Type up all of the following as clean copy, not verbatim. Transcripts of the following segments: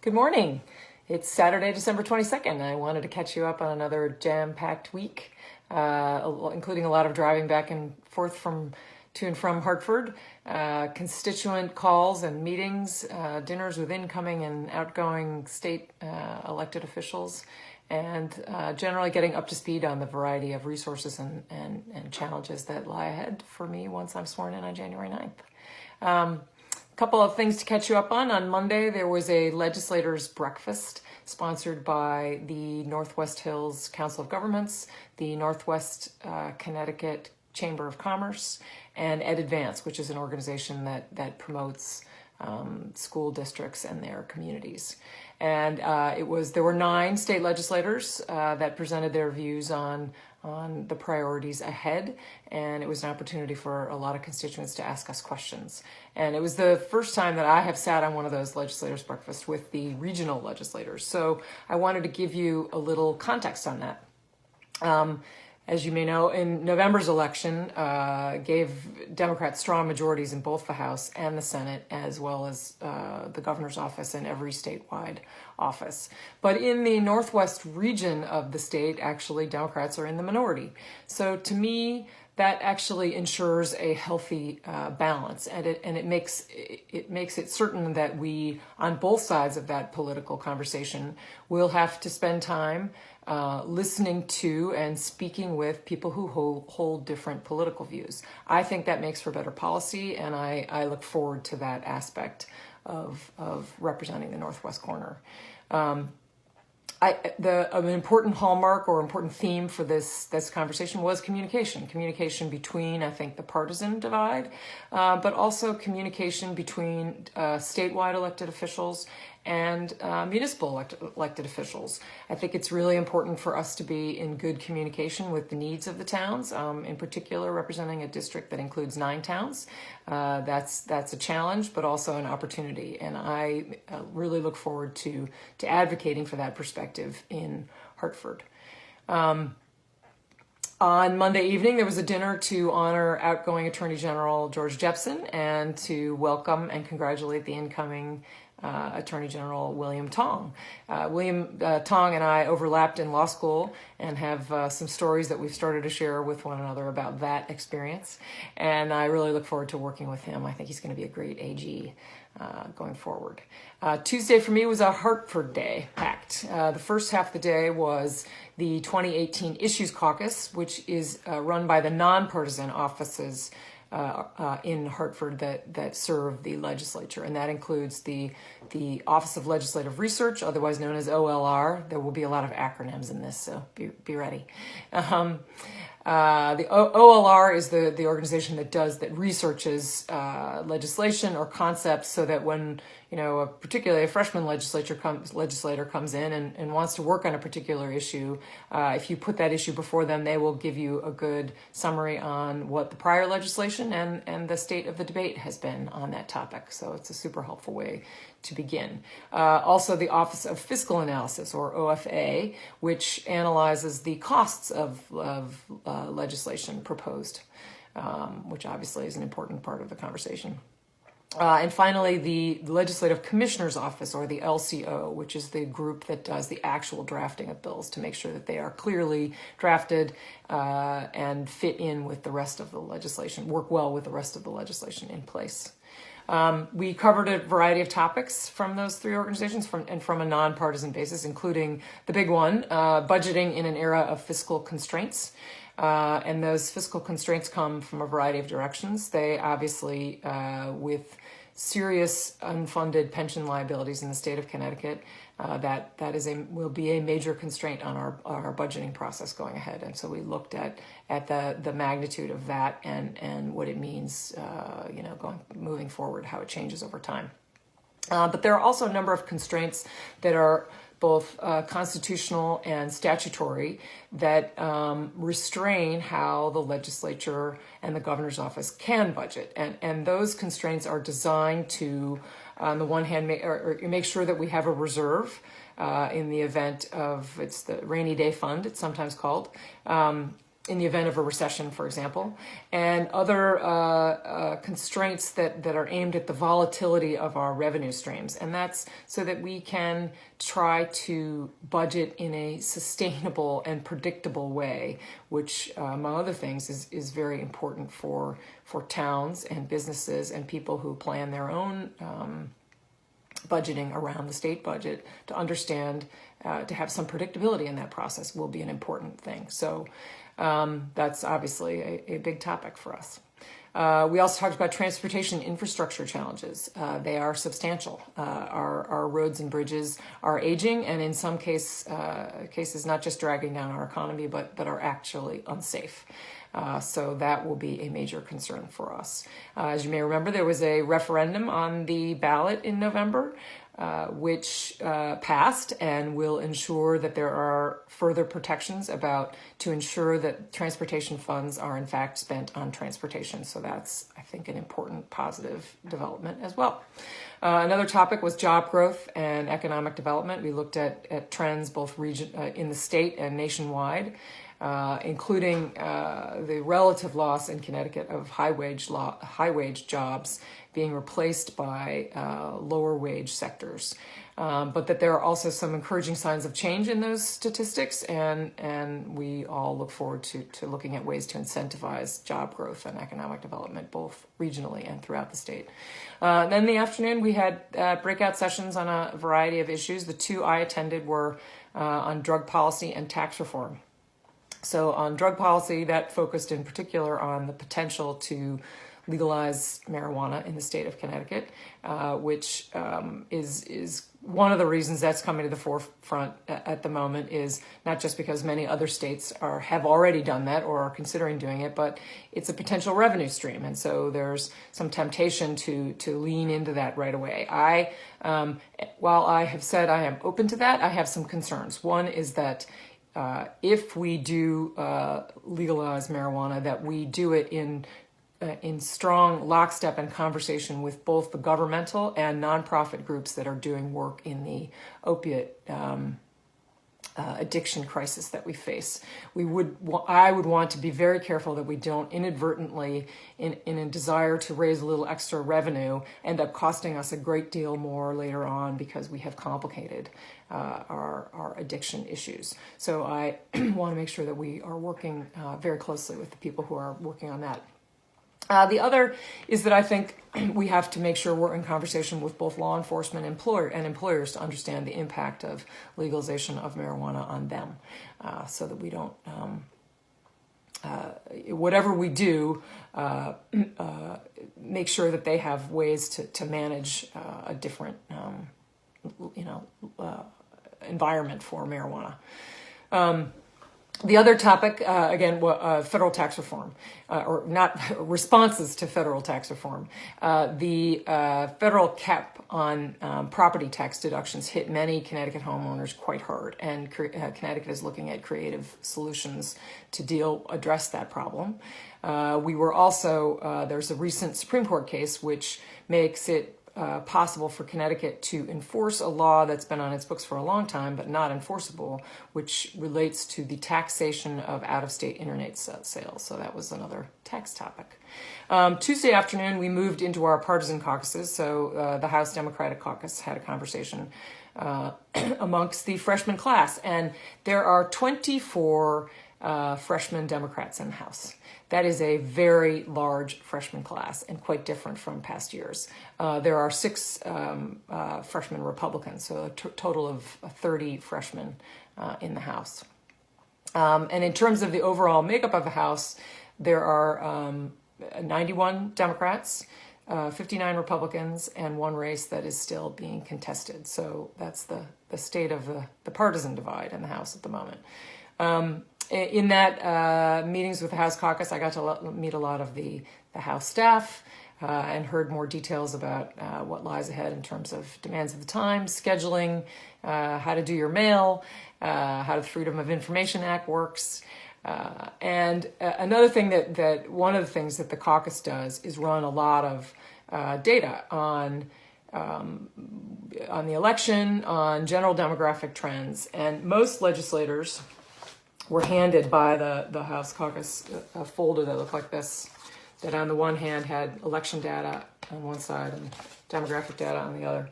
Good morning. It's Saturday, December 22nd. I wanted to catch you up on another jam-packed week, including a lot of driving back and forth to and from Hartford, constituent calls and meetings, dinners with incoming and outgoing state elected officials, and generally getting up to speed on the variety of resources and challenges that lie ahead for me once I'm sworn in on January 9th. Couple of things to catch you up on. On Monday, there was a Legislators Breakfast sponsored by the Northwest Hills Council of Governments, the Northwest Connecticut Chamber of Commerce, and Ed Advance, which is an organization that promotes school districts and their communities. And there were 9 state legislators that presented their views on the priorities ahead, and it was an opportunity for a lot of constituents to ask us questions. And it was the first time that I have sat on one of those legislators' breakfast with the regional legislators. So I wanted to give you a little context on that. As you may know, in November's election, gave Democrats strong majorities in both the House and the Senate, as well as the governor's office and every statewide office. But in the Northwest region of the state, actually, Democrats are in the minority. So to me, that actually ensures a healthy balance, and it makes it certain that we, on both sides of that political conversation, will have to spend time listening to and speaking with people who hold different political views. I think that makes for better policy, and I look forward to that aspect of representing the Northwest corner. An important hallmark or important theme for this conversation was communication between, I think, the partisan divide, but also communication between statewide elected officials and municipal elected officials. I think it's really important for us to be in good communication with the needs of the towns, in particular representing a district that includes 9 towns. That's a challenge, but also an opportunity. And I really look forward to advocating for that perspective in Hartford. On Monday evening, there was a dinner to honor outgoing Attorney General George Jepsen and to welcome and congratulate the incoming Attorney General William Tong. William Tong and I overlapped in law school and have some stories that we've started to share with one another about that experience. And I really look forward to working with him. I think he's going to be a great AG going forward. Tuesday for me was a Hartford day packed. The first half of the day was the 2018 Issues Caucus, which is run by the nonpartisan offices in Hartford that serve the legislature, and that includes the Office of Legislative Research, otherwise known as OLR. There will be a lot of acronyms in this, so be ready. The OLR is the organization that researches legislation or concepts, so that when particularly a freshman legislator comes in and wants to work on a particular issue, if you put that issue before them, they will give you a good summary on what the prior legislation and the state of the debate has been on that topic. So it's a super helpful way to begin. Also, the Office of Fiscal Analysis, or OFA, which analyzes the costs of legislation proposed, which obviously is an important part of the conversation. And finally, the Legislative Commissioner's Office, or the LCO, which is the group that does the actual drafting of bills to make sure that they are clearly drafted and fit in with the rest of the legislation, work well with the rest of the legislation in place. We covered a variety of topics from those 3 organizations from a nonpartisan basis, including the big one, budgeting in an era of fiscal constraints. And those fiscal constraints come from a variety of directions. They obviously, with serious unfunded pension liabilities in the state of Connecticut, will be a major constraint on our budgeting process going ahead. And so we looked at the magnitude of that and what it means, moving forward, how it changes over time. But there are also a number of constraints that are both constitutional and statutory that restrain how the legislature and the governor's office can budget. And those constraints are designed to, on the one hand, make sure that we have a reserve in the event of, it's the rainy day fund, it's sometimes called, in the event of a recession, for example, and other constraints that are aimed at the volatility of our revenue streams. And that's so that we can try to budget in a sustainable and predictable way, which, among other things, is very important for towns and businesses and people who plan their own budgeting around the state budget. To understand, to have some predictability in that process will be an important thing. So that's obviously a big topic for us. We also talked about transportation infrastructure challenges. They are substantial. Our roads and bridges are aging, and in some cases not just dragging down our economy, but are actually unsafe. So that will be a major concern for us. As you may remember, there was a referendum on the ballot in November, which passed and will ensure that there are further protections to ensure that transportation funds are in fact spent on transportation. So that's, I think, an important positive development as well. Another topic was job growth and economic development. We looked at trends both in the state and nationwide, including the relative loss in Connecticut of high-wage jobs being replaced by lower wage sectors. But that there are also some encouraging signs of change in those statistics, and we all look forward to looking at ways to incentivize job growth and economic development, both regionally and throughout the state. Then in the afternoon, we had breakout sessions on a variety of issues. The two I attended were on drug policy and tax reform. So on drug policy, that focused in particular on the potential to legalize marijuana in the state of Connecticut, which is one of the reasons that's coming to the forefront at the moment, is not just because many other states have already done that or are considering doing it, but it's a potential revenue stream. And so there's some temptation to lean into that right away. While I have said I am open to that, I have some concerns. One is that if we do legalize marijuana, that we do it in strong lockstep and conversation with both the governmental and nonprofit groups that are doing work in the opiate addiction crisis that we face. I would want to be very careful that we don't inadvertently, in a desire to raise a little extra revenue, end up costing us a great deal more later on because we have complicated our addiction issues. So I want to make sure that we are working very closely with the people who are working on that. The other is that I think we have to make sure we're in conversation with both law enforcement and employers to understand the impact of legalization of marijuana on them, so that we don't, whatever we do, make sure that they have ways to manage a different, environment for marijuana. The other topic, again, federal tax reform, or not responses to federal tax reform. The federal cap on property tax deductions hit many Connecticut homeowners quite hard, and Connecticut is looking at creative solutions to address that problem. We were also, there's a recent Supreme Court case which makes it possible for Connecticut to enforce a law that's been on its books for a long time but not enforceable, which relates to the taxation of out-of-state internet sales. So that was another tax topic. Tuesday afternoon, we moved into our partisan caucuses. So the House Democratic Caucus had a conversation amongst the freshman class, and there are 24 freshman Democrats in the House. That is a very large freshman class and quite different from past years. There are 6 freshman Republicans, so a total of 30 freshmen in the House. And in terms of the overall makeup of the House, there are 91 Democrats, 59 Republicans, and 1 race that is still being contested. So that's the state of the partisan divide in the House at the moment. In that meetings with the House Caucus, I got to meet a lot of the House staff and heard more details about what lies ahead in terms of demands of the times, scheduling, how to do your mail, how the Freedom of Information Act works. And another thing that one of the things that the caucus does is run a lot of data on the election, on general demographic trends, and most legislators were handed by the House Caucus a folder that looked like this, that on the one hand had election data on one side and demographic data on the other.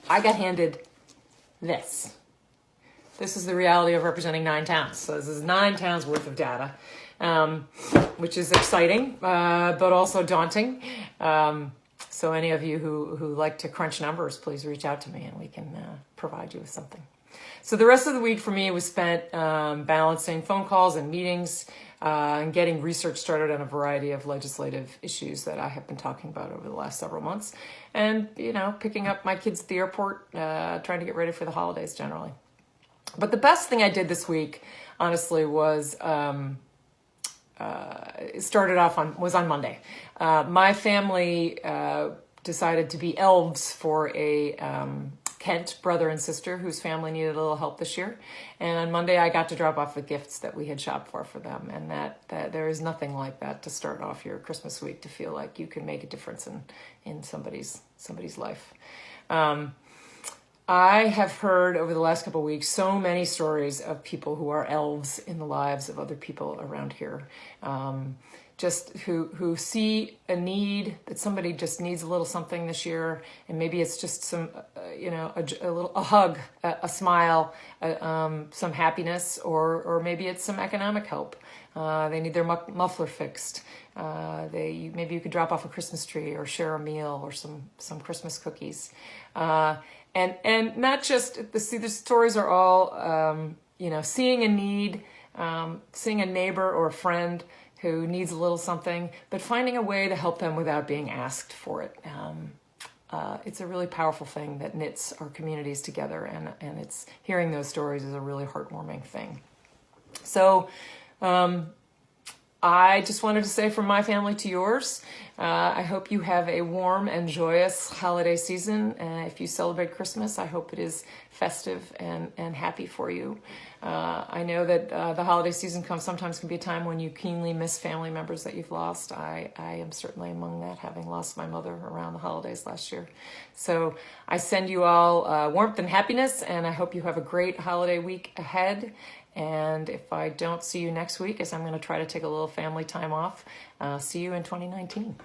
I got handed this. This is the reality of representing 9 towns. So this is 9 towns worth of data, which is exciting, but also daunting. So any of you who like to crunch numbers, please reach out to me and we can provide you with something. So the rest of the week for me was spent balancing phone calls and meetings and getting research started on a variety of legislative issues that I have been talking about over the last several months. And, picking up my kids at the airport, trying to get ready for the holidays generally. But the best thing I did this week, honestly, was it started off on Monday. My family decided to be elves for a Kent brother and sister whose family needed a little help this year. And on Monday, I got to drop off the gifts that we had shopped for them. And that there is nothing like that to start off your Christmas week, to feel like you can make a difference in somebody's life. I have heard over the last couple of weeks so many stories of people who are elves in the lives of other people around here. Just who see a need, that somebody just needs a little something this year, and maybe it's just some, a hug, a smile, some happiness, or maybe it's some economic help. They need their muffler fixed. Maybe you could drop off a Christmas tree or share a meal or some Christmas cookies. And not just the stories are all seeing a need, seeing a neighbor or a friend who needs a little something, but finding a way to help them without being asked for it. It's a really powerful thing that knits our communities together, and it's hearing those stories is a really heartwarming thing. So I just wanted to say, from my family to yours, I hope you have a warm and joyous holiday season. If you celebrate Christmas, I hope it is festive and happy for you. I know that the holiday season sometimes can be a time when you keenly miss family members that you've lost. I am certainly among that, having lost my mother around the holidays last year. So I send you all warmth and happiness, and I hope you have a great holiday week ahead. And if I don't see you next week, as I'm going to try to take a little family time off, see you in 2019.